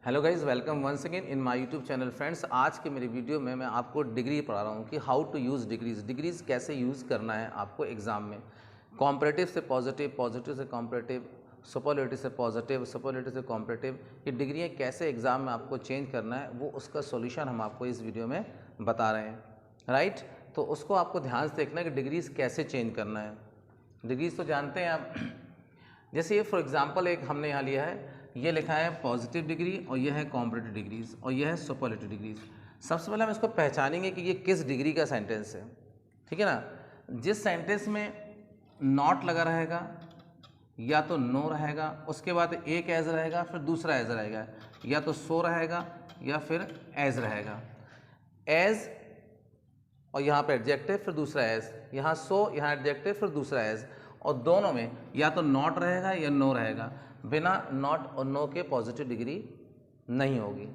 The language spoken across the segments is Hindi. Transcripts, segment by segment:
Hello guys, welcome once again in my YouTube channel. Friends, आज के मेरी वीडियो में मैं आपको डिग्री पढ़ा रहा हूँ कि हाउ टू यूज़ डिग्रीज़ कैसे यूज़ करना है आपको एग्ज़ाम में। कॉम्परेटिव से पॉजिटिव, पॉजिटिव से कॉम्परेटिव, सुपरलेटिव से पॉजिटिव, सुपरलेटिव से कॉम्परेटिव, ये डिग्रियाँ कैसे एग्ज़ाम में आपको चेंज करना है वो उसका सोल्यूशन हम आपको इस वीडियो में बता रहे हैं, राइट। तो उसको आपको ध्यान से देखना है कि डिग्रीज़ कैसे चेंज करना है। डिग्रीज़ तो जानते हैं आप, जैसे ये फॉर एग्जांपल एक हमने यहाँ लिया है, ये लिखा है पॉजिटिव डिग्री और ये है कॉम्परेटिव डिग्रीज और ये है सुपरलेटिव डिग्रीज। सबसे पहले हम इसको पहचानेंगे कि ये किस डिग्री का सेंटेंस है, ठीक है ना। जिस सेंटेंस में नॉट लगा रहेगा या तो नो रहेगा, उसके बाद एक एज रहेगा, फिर दूसरा एज रहेगा, या तो सो रहेगा या फिर एज रहेगा। एज और यहाँ पे एडजेक्टिव फिर दूसरा एज, यहाँ सो यहाँ एडजेक्टिव फिर दूसरा एज, और दोनों में या तो नॉट रहेगा या नो रहेगा। बिना नॉट और नो के पॉजिटिव डिग्री नहीं होगी,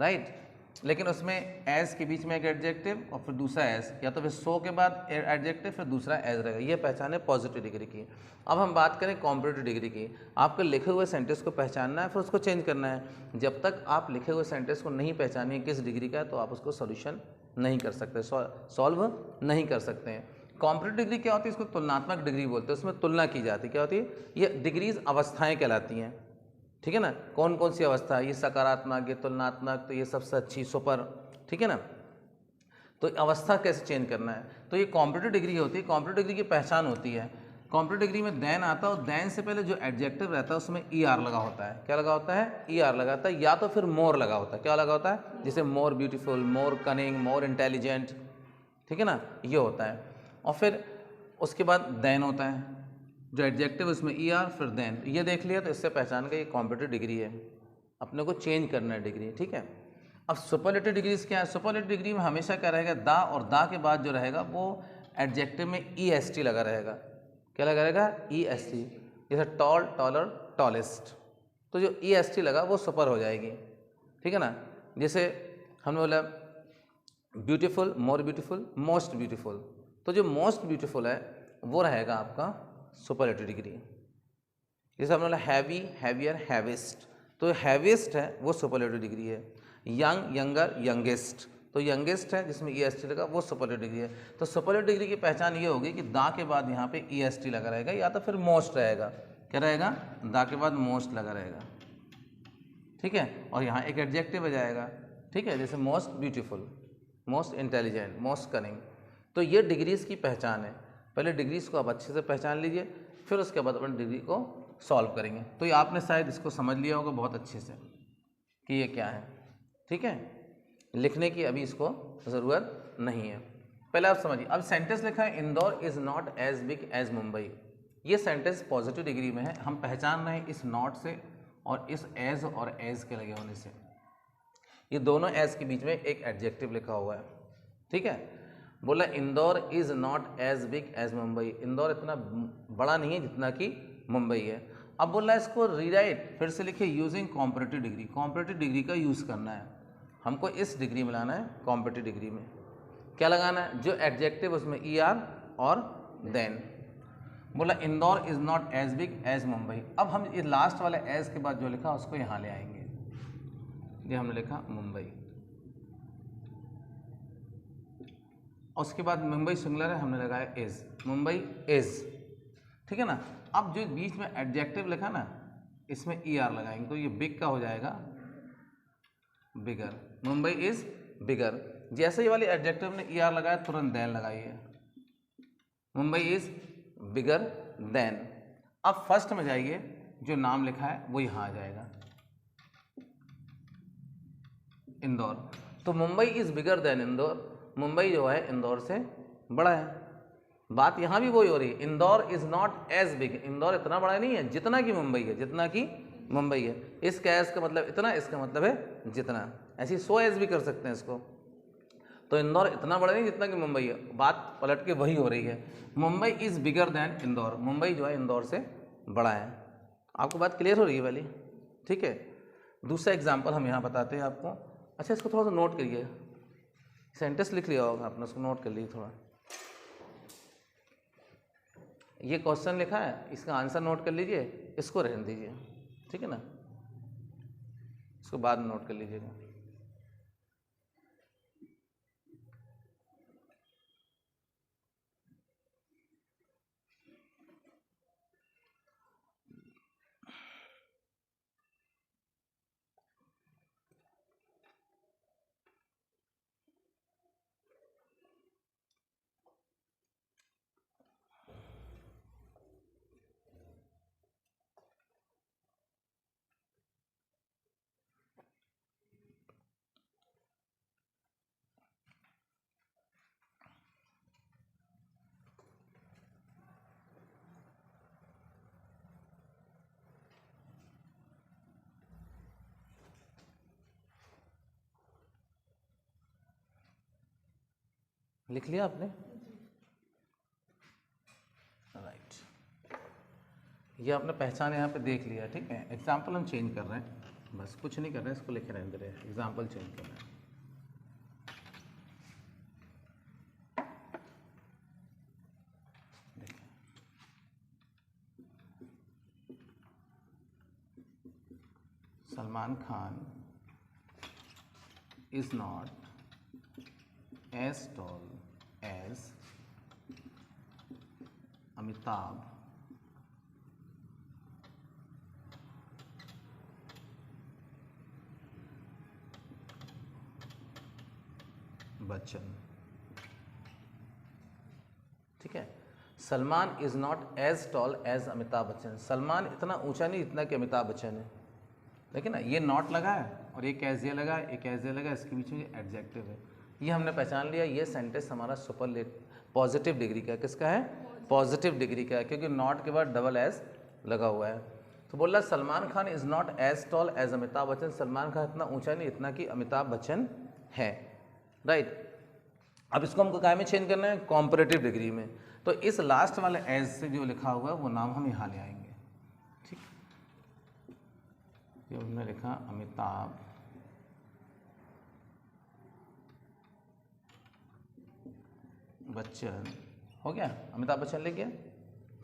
राइट। लेकिन उसमें एज के बीच में एक एडजेक्टिव और फिर दूसरा एज, या तो फिर सो के बाद एडजेक्टिव फिर दूसरा एज रहेगा। ये पहचान है पॉजिटिव डिग्री की। अब हम बात करें कॉम्परेटिव डिग्री की। आपको लिखे हुए सेंटेंस को पहचानना है, फिर उसको चेंज करना है। जब तक आप लिखे हुए सेंटेंस को नहीं पहचानिए किस डिग्री का है, तो आप उसको सोल्यूशन नहीं कर सकते, सॉल्व नहीं कर सकते हैं। कॉम्परेटिव डिग्री क्या होती है? इसको तुलनात्मक डिग्री बोलते हैं। उसमें तुलना की जाती है। क्या होती है? ये डिग्रीज अवस्थाएं कहलाती हैं, ठीक है ना। कौन कौन सी अवस्था है? ये सकारात्मक, ये तुलनात्मक, तो ये सबसे अच्छी, सुपर, ठीक है ना। तो अवस्था कैसे चेंज करना है, तो ये कॉम्परेटिव डिग्री होती है। कॉम्परेटिव डिग्री की पहचान होती है, कॉम्परेटिव डिग्री में देन आता है और देन से पहले जो एडजेक्टिव रहता है उसमें ई आर लगा होता है। क्या लगा होता है? ई आर लगा होता है, या तो फिर मोर लगा होता है। क्या लगा होता है? जैसे मोर ब्यूटीफुल, मोर कनिंग, मोर इंटेलिजेंट, ठीक है ना, ये होता है। और फिर उसके बाद देन होता है, जो एडजेक्टिव उसमें ई आर फिर देन। ये देख लिया तो इससे पहचान का ये कॉम्परेटिव डिग्री है। अपने को चेंज करना है डिग्री, ठीक है। अब सुपरलेटिव डिग्रीज क्या है? सुपरलेटिव डिग्री में हमेशा क्या रहेगा? दा, और दा के बाद जो रहेगा वो एडजेक्टिव में ई एस टी लगा रहेगा। क्या लगा रहेगा? E S T. जैसे टॉल, टॉलर, टॉलेस्ट, तो जो ई एस टी लगा वो सुपर हो जाएगी, ठीक है ना। जैसे हमने बोला beautiful, more beautiful, most beautiful, तो जो मोस्ट ब्यूटीफुल है वो रहेगा आपका सुपरलेटिव डिग्री। जैसे हमने बोला हैवी, हैवियर, हैवेस्ट, तो हैवेस्ट है वो सुपरलेटिव डिग्री है। यंग, यंगर, यंगेस्ट, तो यंगेस्ट है जिसमें ई एस टी लगा वो सुपरलेटिव डिग्री है। तो सुपरलेटिव डिग्री की पहचान ये होगी कि दा के बाद यहाँ पे ई एस टी लगा रहेगा, या तो फिर मोस्ट रहेगा। क्या रहेगा? दा के बाद मोस्ट लगा रहेगा, ठीक है। और यहाँ एक एडजेक्टिव आ जाएगा, ठीक है, जैसे most beautiful, most intelligent, most cunning. तो ये डिग्रीज़ की पहचान है। पहले डिग्रीज़ को आप अच्छे से पहचान लीजिए, फिर उसके बाद अपन डिग्री को सॉल्व करेंगे। तो ये आपने शायद इसको समझ लिया होगा बहुत अच्छे से कि ये क्या है, ठीक है। लिखने की अभी इसको ज़रूरत नहीं है, पहले आप समझिए। अब सेंटेंस लिखा है Indore is not as big as Mumbai. ये सेंटेंस पॉजिटिव डिग्री में है। हम पहचान रहे हैं इस नॉट से और इस एज और एज के लगे होने से। ये दोनों एज के बीच में एक एडजेक्टिव लिखा हुआ है, ठीक है। बोला Indore is not as big as Mumbai, Indore इतना बड़ा नहीं है जितना कि मुंबई है। अब बोला इसको रीराइट, फिर से लिखिए using comparative degree. Comparative degree का यूज़ करना है हमको, इस डिग्री में लाना है। कॉम्परेटिव डिग्री में क्या लगाना है? जो एडजेक्टिव उसमें ई आर और देन। बोला Indore is not as big as Mumbai. अब हम ये लास्ट वाले एज के बाद जो लिखा उसको यहाँ ले आएंगे। ये हमने लिखा मुंबई, और उसके बाद मुंबई सिंगुलर है, हमने लगाया इज, मुंबई इज, ठीक है ना। अब जो बीच में एडजेक्टिव लिखा ना, इसमें ई आर लगाएंगे तो ये बिग का हो जाएगा बिगर। Mumbai is bigger. जैसे ही वाली एडजेक्टिव ने ई आर लगाया तुरंत देन लगाइए, मुंबई इज बिगर देन। अब फर्स्ट में जाइए, जो नाम लिखा है वो यहाँ आ जाएगा, इंदौर। तो Mumbai is bigger than Indore, Mumbai जो है इंदौर से बड़ा है। बात यहाँ भी वही हो रही है, Indore is not as big, Indore इतना बड़ा नहीं है जितना कि मुंबई है, जितना कि मुंबई है। इसका एज का मतलब इतना, इसका मतलब है जितना। ऐसी 100 एज भी कर सकते हैं इसको। तो इंदौर इतना बड़ा नहीं जितना कि मुंबई है, बात पलट के वही हो रही है। Mumbai is bigger than Indore, Mumbai जो है इंदौर से बड़ा है। आपको बात क्लियर हो रही है वाली, ठीक है। दूसरा एग्जाम्पल हम यहाँ बताते हैं आपको। अच्छा, इसको थोड़ा सा नोट करिए, सेंटेंस लिख लिया होगा आपने, उसको नोट कर लीजिए थोड़ा। ये क्वेश्चन लिखा है, इसका आंसर नोट कर लीजिए, इसको रहने दीजिए, ठीक है ना। इसको बाद में नोट कर लीजिएगा। लिख लिया आपने? राइट, ये आपने पहचान यहाँ पे देख लिया, ठीक है। एग्जाम्पल हम चेंज कर रहे हैं, बस कुछ नहीं कर रहे हैं, इसको लिखे रहने दे रहे हैं, एग्जाम्पल चेंज कर रहे हैं। Salman Khan is not as tall as Amitabh Bachchan। ठीक है, Salman is not as tall as Amitabh Bachchan. Salman इतना ऊंचा नहीं इतना कि अमिताभ बच्चन है। देखिए ना, ये नॉट लगा है और एक एज लगा है, एक एज लगा है, इसके बीच में एडजेक्टिव है। ये हमने पहचान लिया, ये सेंटेंस हमारा सुपरलेटिव पॉजिटिव डिग्री का है। किसका है? पॉजिटिव डिग्री का है, क्योंकि नॉट के बाद डबल एज लगा हुआ है। तो बोल रहा Salman Khan is not as tall as Amitabh Bachchan. Salman Khan इतना ऊंचा नहीं इतना कि अमिताभ बच्चन है। राइट, अब इसको हमको काय में चेंज करना है? कॉम्परेटिव डिग्री में। तो इस लास्ट वाले एज से जो लिखा हुआ है वो नाम हम यहाँ ले आएंगे। ठीक, ये हमने लिखा अमिताभ बच्चन, हो गया, अमिताभ बच्चन लिख गया।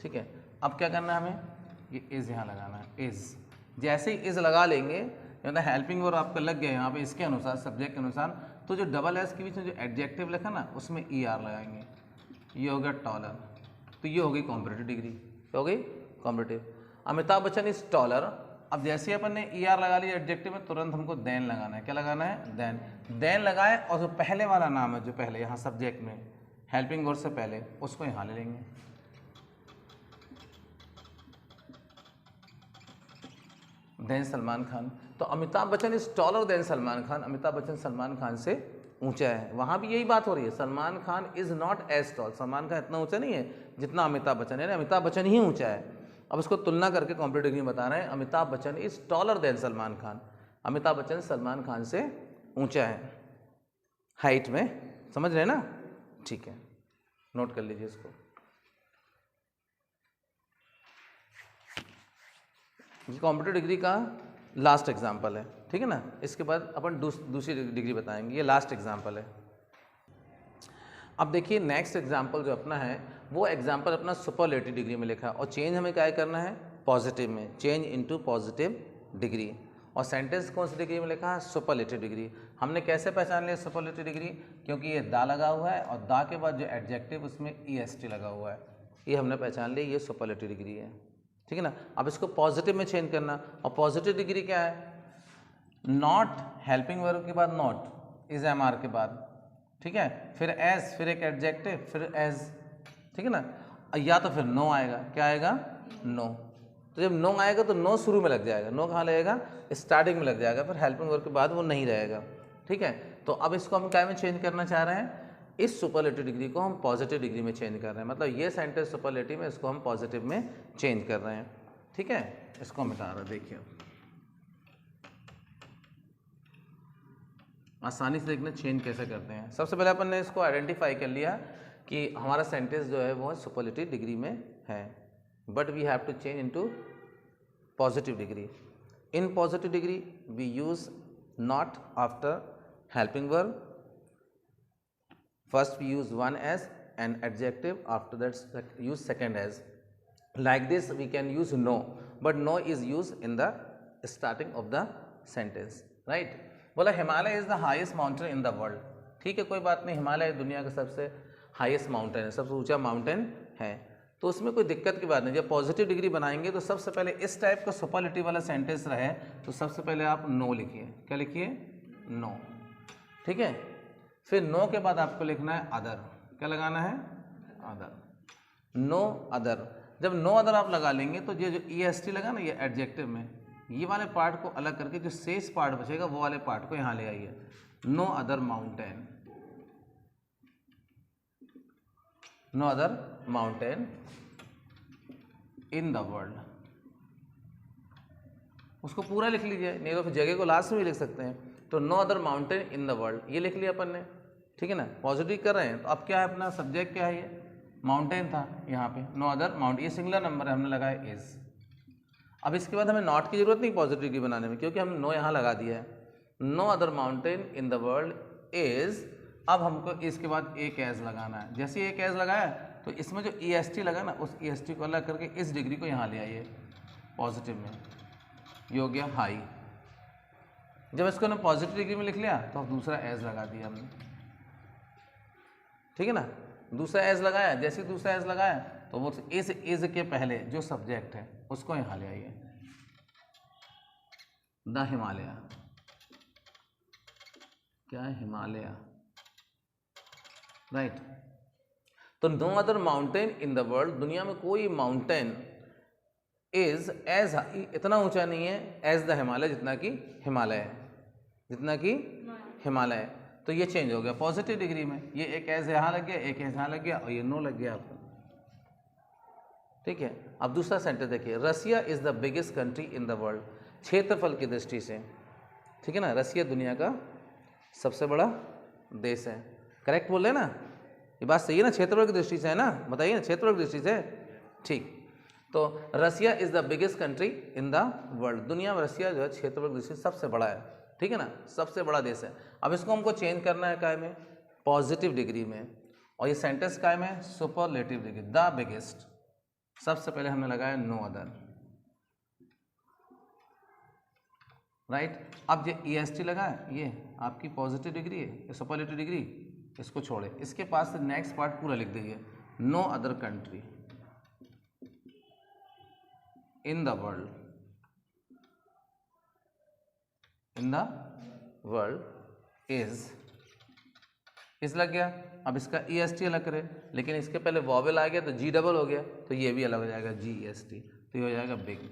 ठीक है, अब क्या करना है हमें? ये इज़ यहाँ लगाना है। इज़ जैसे ही इज़ लगा लेंगे, मतलब हेल्पिंग वर्ब आपका लग गया यहाँ पे इसके अनुसार, सब्जेक्ट के अनुसार, तो जो डबल एस के बीच में जो एडजेक्टिव लिखा ना उसमें ई आर लगाएंगे। ये हो गया टॉलर, तो ये हो गई कॉम्परेटिव डिग्री। क्या हो गई? Comparative. Amitabh Bachchan is taller. अब जैसे ही अपन ने ई आर लगा लिया एडजेक्टिव में, तुरंत हमको देन लगाना है। क्या लगाना है? देन। देन लगाए और जो पहले वाला नाम है, जो पहले यहाँ सब्जेक्ट में हेल्पिंग वर्ब से पहले, उसको यहाँ ले लेंगे। देन सलमान खान। तो Amitabh Bachchan is taller than Salman Khan. Amitabh Bachchan Salman Khan से ऊंचा है। वहाँ भी यही बात हो रही है, Salman Khan is not as tall. Salman Khan इतना ऊंचा नहीं है जितना अमिताभ बच्चन है, अमिताभ बच्चन ही ऊंचा है। अब उसको तुलना करके कॉम्परेटिव डिग्री में बता रहे हैं, Amitabh Bachchan is taller than Salman Khan. Amitabh Bachchan Salman Khan से ऊंचा है हाइट में। समझ रहे हैं ना? ठीक है, नोट कर लीजिए इसको। ये कॉम्परेटिव डिग्री का लास्ट एग्जाम्पल है, ठीक है ना। इसके बाद अपन दूसरी डिग्री बताएंगे, ये लास्ट एग्जाम्पल है। अब देखिए नेक्स्ट एग्जाम्पल जो अपना है वो एग्जाम्पल अपना सुपरलेटिव डिग्री में लिखा है, और चेंज हमें क्या करना है? पॉजिटिव में, चेंज इनटू पॉजिटिव डिग्री। और सेंटेंस कौन सी डिग्री में लिखा है? Superlative degree. हमने कैसे पहचान लिया सुपरलेटिव डिग्री? क्योंकि ये दा लगा हुआ है और दा के बाद जो एडजेक्टिव उसमें EST लगा हुआ है, ये हमने पहचान लिया, ये सुपरलेटिव डिग्री है। ठीक है ना। अब इसको पॉजिटिव में चेंज करना, और पॉजिटिव डिग्री क्या है? नॉट हेल्पिंग वर्ब के बाद नॉट, इज MR के बाद, ठीक है, फिर एज, फिर एक एडजेक्टिव, फिर एज, ठीक है ना। या तो फिर नो आएगा। क्या आएगा? नो। तो जब नो आएगा तो नो शुरू में लग जाएगा। नो कहाँ लगेगा? स्टार्टिंग में लग जाएगा, फिर हेल्पिंग वर्ब के बाद वो नहीं रहेगा। ठीक है, तो अब इसको हम क्या में चेंज करना चाह रहे हैं? इस सुपरलेटिव डिग्री को हम पॉजिटिव डिग्री में चेंज कर रहे हैं। मतलब ये सेंटेंस सुपरलेटिव में, इसको हम पॉजिटिव में चेंज कर रहे हैं। ठीक है, इसको हम बता रहे हैं, देखिए आसानी से देखना चेंज कैसे करते हैं। सबसे पहले अपन ने इसको आइडेंटिफाई कर लिया कि हमारा सेंटेंस जो है वो सुपरलेटिव डिग्री में है, but we have to change into positive degree. In positive degree we use not after helping verb. First we use one as an adjective, after that use second as. Like this we can use no, but no is used in the starting of the sentence. Right. बोला Himalaya is the highest mountain in the world. ठीक है, कोई बात नहीं, हिमालय दुनिया का सबसे हाईएस्ट माउंटेन है, सबसे ऊंचा माउंटेन है, तो उसमें कोई दिक्कत की बात नहीं। जब पॉजिटिव डिग्री बनाएंगे तो सबसे पहले इस टाइप का सुपरलेटिव वाला सेंटेंस रहे तो सबसे पहले आप नो लिखिए। क्या लिखिए? नो। ठीक है, फिर नो के बाद आपको लिखना है अदर। क्या लगाना है? अदर। No other. जब नो अदर आप लगा लेंगे तो ये जो EST लगा ना, ये एडजेक्टिव में, ये वाले पार्ट को अलग करके जो शेष पार्ट बचेगा वो वाले पार्ट को यहाँ ले आइए। No other mountain, no other mountain in the world. उसको पूरा लिख लीजिए, नहीं तो फिर जगह को लास्ट में भी लिख सकते हैं। तो no other mountain in the world ये लिख लिया अपन ने। ठीक है ना, पॉजिटिव कर रहे हैं तो अब क्या है, अपना सब्जेक्ट क्या है, ये माउंटेन था यहाँ पे, नो अदर माउंटेन, ये सिंगुलर नंबर है, हमने लगाया इज। अब इसके बाद हमें नॉट की जरूरत नहीं पॉजिटिव की बनाने में, क्योंकि हम नो यहाँ लगा दिया है। No other mountain in the world is. अब हमको इसके बाद एक एज लगाना है। जैसे एक एज लगाया तो इसमें जो EST लगा ना, उस EST को अलग करके इस डिग्री को यहाँ ले आइए पॉजिटिव में, ये हो गया हाई। जब इसको ना पॉजिटिव डिग्री में लिख लिया तो अब दूसरा एज लगा दिया हमने। ठीक है ना, दूसरा एज लगाया, जैसे दूसरा एज लगाया तो वो इज के पहले जो सब्जेक्ट है उसको यहाँ ले आइए, द हिमालय। क्या है? हिमालय, राइट। तो no other mountain in the world, दुनिया में कोई माउंटेन इज एज हाई, इतना ऊंचा नहीं है एज द हिमालय, जितना कि हिमालय है, जितना कि हिमालय है। तो ये चेंज हो गया पॉजिटिव डिग्री में, ये एक एज यहाँ लग गया, एक एज यहाँ लग गया और ये नो लग गया आपको। ठीक है, अब दूसरा सेंटेंस देखिए, Russia is the biggest country in the world, क्षेत्रफल की दृष्टि से। ठीक है ना, रसिया दुनिया का सबसे बड़ा देश है। करेक्ट बोल रहे हैं ना, ये बात सही है ना, क्षेत्रफल की दृष्टि से है ना, बताइए ना, क्षेत्रफल की दृष्टि से। ठीक, तो Russia is the biggest country in the world, दुनिया में रसिया जो है क्षेत्रफल की दृष्टि से सबसे बड़ा है। ठीक है ना, सबसे बड़ा देश है। अब इसको हमको चेंज करना है काय में? पॉजिटिव डिग्री में। और ये सेंटेंस काय में? Superlative degree, the biggest. सबसे पहले हमने लगाया नो अदर, राइट। अब ये EST लगा है, ये आपकी पॉजिटिव डिग्री है, ये सुपरलेटिव डिग्री, इसको छोड़े, इसके पास से नेक्स्ट पार्ट पूरा लिख दीजिए, no other country in the world, in the world is लग गया। अब इसका EST अलग करें, लेकिन इसके पहले वॉवेल आ गया तो G डबल हो गया, तो ये भी अलग हो जाएगा GEST, तो ये हो जाएगा big.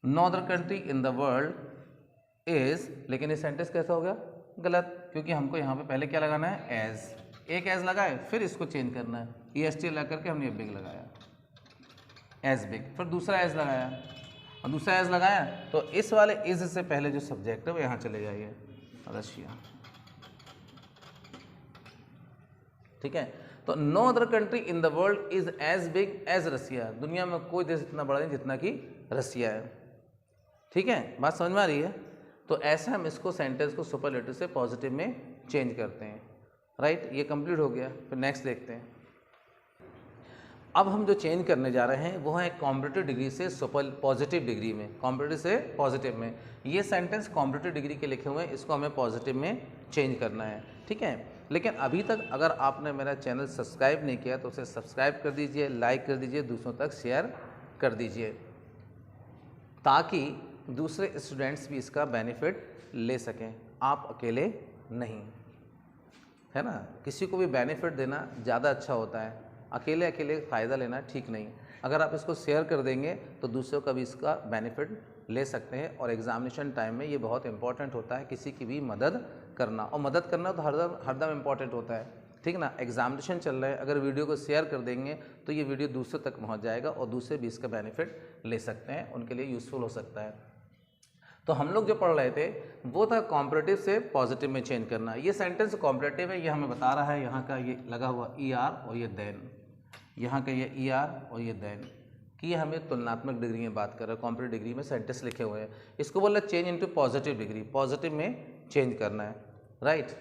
No other country in the world is, लेकिन ये सेंटेंस कैसा हो गया? गलत, क्योंकि हमको यहाँ पे पहले क्या लगाना है? एज। एक एज लगाए, फिर इसको चेंज करना है, EST लगा करके हमने ये बिग लगाया, एज बिग। फिर दूसरा एज लगाया, और दूसरा एज लगाया तो इस वाले इज से पहले जो सब्जेक्ट है वो यहाँ चले जाइए, रशिया। ठीक है, तो no other country in the world is as big as Russia, दुनिया में कोई देश इतना बड़ा नहीं जितना कि रसिया है। ठीक है, बात समझ में आ रही है? तो ऐसे हम इसको सेंटेंस को सुपरलेटिव से पॉजिटिव में चेंज करते हैं, राइट। ये कंप्लीट हो गया, फिर नेक्स्ट देखते हैं। अब हम जो चेंज करने जा रहे हैं वो है कॉम्परेटिव डिग्री से सुपर पॉजिटिव डिग्री में, कॉम्परेटिव से पॉजिटिव में। ये सेंटेंस कॉम्परेटिव डिग्री के लिखे हुए हैं, इसको हमें पॉजिटिव में चेंज करना है। ठीक है, लेकिन अभी तक अगर आपने मेरा चैनल सब्सक्राइब नहीं किया तो उसे सब्सक्राइब कर दीजिए, लाइक कर दीजिए, दूसरों तक शेयर कर दीजिए, ताकि दूसरे स्टूडेंट्स भी इसका बेनिफिट ले सकें, आप अकेले नहीं, है ना। किसी को भी बेनिफिट देना ज़्यादा अच्छा होता है, अकेले अकेले फ़ायदा लेना ठीक नहीं। अगर आप इसको शेयर कर देंगे तो दूसरों का भी इसका बेनिफिट ले सकते हैं। और एग्ज़ामिनेशन टाइम में ये बहुत इंपॉर्टेंट होता है, किसी की भी मदद करना, और मदद करना तो हरदम इम्पॉर्टेंट होता है। ठीक है ना, एग्ज़ामिनेशन चल रहा है, अगर वीडियो को शेयर कर देंगे तो ये वीडियो दूसरे तक पहुंच जाएगा और दूसरे भी इसका बेनिफिट ले सकते हैं, उनके लिए यूज़फुल हो सकता है। तो हम लोग जो पढ़ रहे थे वो था कॉम्परेटिव से पॉजिटिव में चेंज करना। ये सेंटेंस कॉम्परेटिव है, ये हमें बता रहा है, यहाँ का ये लगा हुआ ER और ये देन, यहाँ का ये ER और ये देन, कि ये हमें तुलनात्मक डिग्री में बात कर रहा है, कॉम्परेटिव डिग्री में सेंटेंस लिखे हुए हैं। इसको बोला change into positive degree, positive में चेंज करना है, राइट।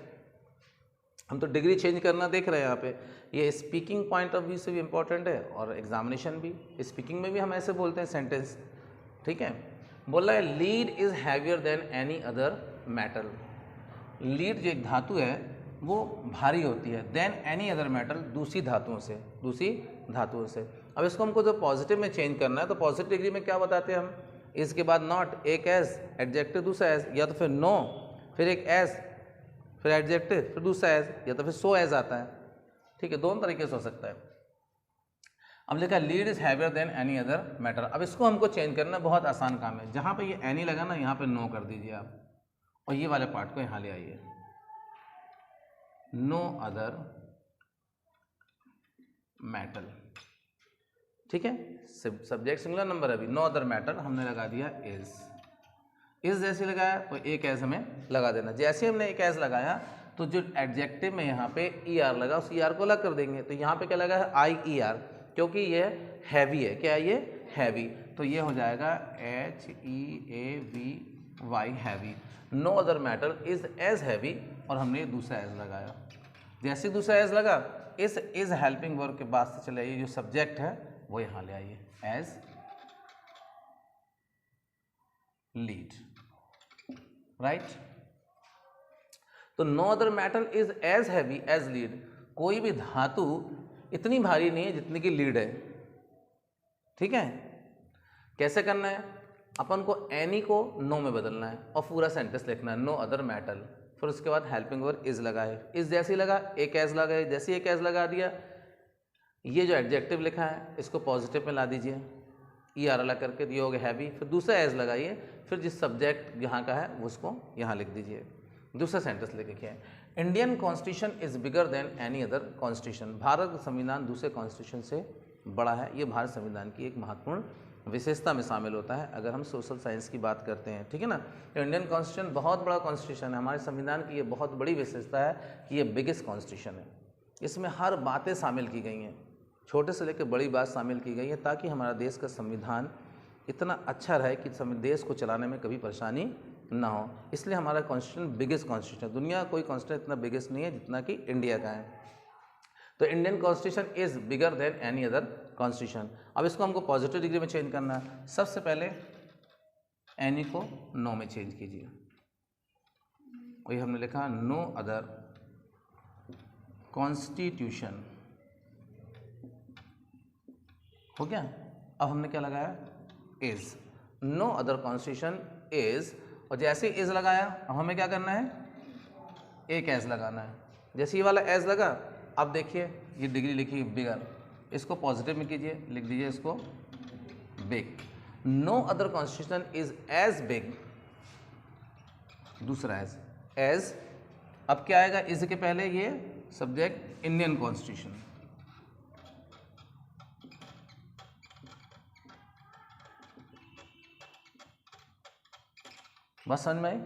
हम तो डिग्री चेंज करना देख रहे हैं यहाँ पे। ये स्पीकिंग पॉइंट ऑफ व्यू से भी इम्पॉर्टेंट है और एग्जामिनेशन भी, स्पीकिंग में भी हम ऐसे बोलते हैं सेंटेंस। ठीक है, बोल रहा है lead is heavier than any other metal. Lead जो एक धातु है वो भारी होती है देन एनी अदर मेटल, दूसरी धातुओं से। अब इसको हमको जो पॉजिटिव में चेंज करना है तो पॉजिटिव डिग्री में क्या बताते हैं हम, इसके बाद नॉट, एक एज, एडजेक्टिव दूसरा एज, या तो फिर नो फिर एक एज फिर एडजेक्टिव फिर दूसरा एज, या तो फिर सो एज आता है। ठीक है, दोनों तरीके से हो सकता है। अब लिखा lead is heavier than any other matter. अब इसको हमको चेंज करना बहुत आसान काम है। जहाँ पे ये एनी लगा ना यहाँ पे नो कर दीजिए आप, और ये वाले पार्ट को यहाँ ले आइए, नो अदर मेटल। ठीक है, सब्जेक्ट सिंगुलर नंबर है अभी, नो अदर मैटर हमने लगा दिया इज जैसे लगाया तो एक एज हमें लगा देना। जैसे हमने एक एज लगाया तो जो एडजेक्टिव में यहाँ पे ई आर लगा उस ई आर को अलग कर देंगे। तो यहाँ पे क्या लगा है आई ई आर, क्योंकि ये हैवी है। क्या है ये, हैवी, तो ये हो जाएगा H E A V Y, heavy. No other matter is as heavy, और हमने दूसरा एज लगाया। जैसे दूसरा एज लगा इज हेल्पिंग वर्ब के बाद से चले आइए, जो सब्जेक्ट है वो यहाँ ले आइए एज लीड, राइट। तो no other matter is as heavy as lead. कोई भी धातु इतनी भारी नहीं है जितनी की लीड है। ठीक है, कैसे करना है, अपन को एनी को नो में बदलना है और पूरा सेंटेंस लिखना है, नो अदर मैटर। फिर उसके बाद हेल्पिंग वर्ब इज लगाए, इज जैसे लगा एक एज लगाए, जैसे एक एज लगा दिया, ये जो एडजेक्टिव लिखा है इसको पॉजिटिव में ला दीजिए, ई आर अलग करके, ये हो गया हैवी। फिर दूसरा एज लगाइए, फिर जिस सब्जेक्ट यहाँ का है उसको यहाँ लिख दीजिए, दूसरा सेंटेंस लिखिए। Indian constitution is bigger than any other constitution. Bharat का संविधान दूसरे कॉन्स्टिट्यूशन से बड़ा है। ये भारत संविधान की एक महत्वपूर्ण विशेषता में शामिल होता है अगर हम सोशल साइंस की बात करते हैं। ठीक है ना, तो इंडियन कॉन्स्टिट्यूशन बहुत बड़ा कॉन्स्टिट्यूशन है। हमारे संविधान की ये बहुत बड़ी विशेषता है कि ये बिगेस्ट कॉन्स्टिट्यूशन है। इसमें हर बातें शामिल की गई हैं, छोटे से लेकर बड़ी बात शामिल की गई है, ताकि हमारा देश का संविधान इतना अच्छा रहे कि देश को चलाने में कभी परेशानी ना हो। इसलिए हमारा कॉन्स्टिट्यूशन बिगेस्ट कॉन्स्टिट्यूशन है। दुनिया का कोई कॉन्स्टिट्यूशन इतना बिगेस्ट नहीं है जितना कि इंडिया का है। तो Indian constitution is bigger than any other constitution. अब इसको हमको पॉजिटिव डिग्री में चेंज करना है। सबसे पहले एनी को नो में चेंज कीजिए, वही हमने लिखा नो अदर कॉन्स्टिट्यूशन, हो गया। अब हमने क्या लगाया, is, no other constitution is, और जैसे इज लगाया अब हमें क्या करना है, एक एज लगाना है। जैसे ये वाला एज लगा, अब देखिए ये डिग्री लिखी बिगर, इसको पॉजिटिव में कीजिए, लिख दीजिए इसको big. No other constitution is as big, दूसरा एज, अब क्या आएगा, इज के पहले ये सब्जेक्ट इंडियन कॉन्स्टिट्यूशन, बस समझ में आई।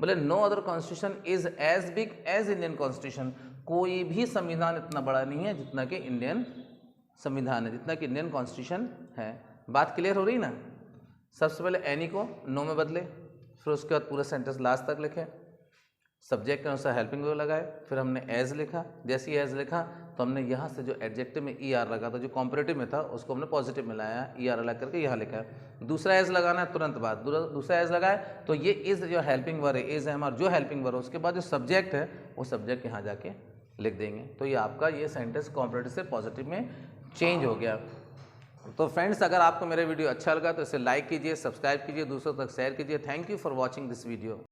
बोले no other constitution is as big as Indian constitution. कोई भी संविधान इतना बड़ा नहीं है जितना कि इंडियन संविधान है, जितना कि इंडियन कॉन्स्टिट्यूशन है। बात क्लियर हो रही ना। सबसे पहले एनी को नो में बदले, फिर उसके बाद पूरा सेंटेंस लास्ट तक लिखे, सब्जेक्ट के अनुसार हेल्पिंग वर्ब लगाए, फिर हमने एज लिखा। जैसे ही एज लिखा तो हमने यहाँ से जो एडजेक्टिव में ई आर लगा था, जो कॉम्परेटिव में था, उसको हमने पॉजिटिव में लाया, ई आर अलग करके यहाँ लिखा है। दूसरा एज लगाना है तुरंत बाद, दूसरा एज लगाए तो ये इज जो हेल्पिंग वर्ब है, इज है हमारा जो हेल्पिंग वर्ब है, उसके बाद जो सब्जेक्ट है वो सब्जेक्ट यहाँ जाके लिख देंगे। तो ये आपका ये सेंटेंस कॉम्परेटिव से पॉजिटिव में चेंज हो गया। तो फ्रेंड्स, अगर आपको मेरा वीडियो अच्छा लगा तो इसे लाइक कीजिए, सब्सक्राइब कीजिए, दूसरों तक शेयर कीजिए। Thank you for watching this video.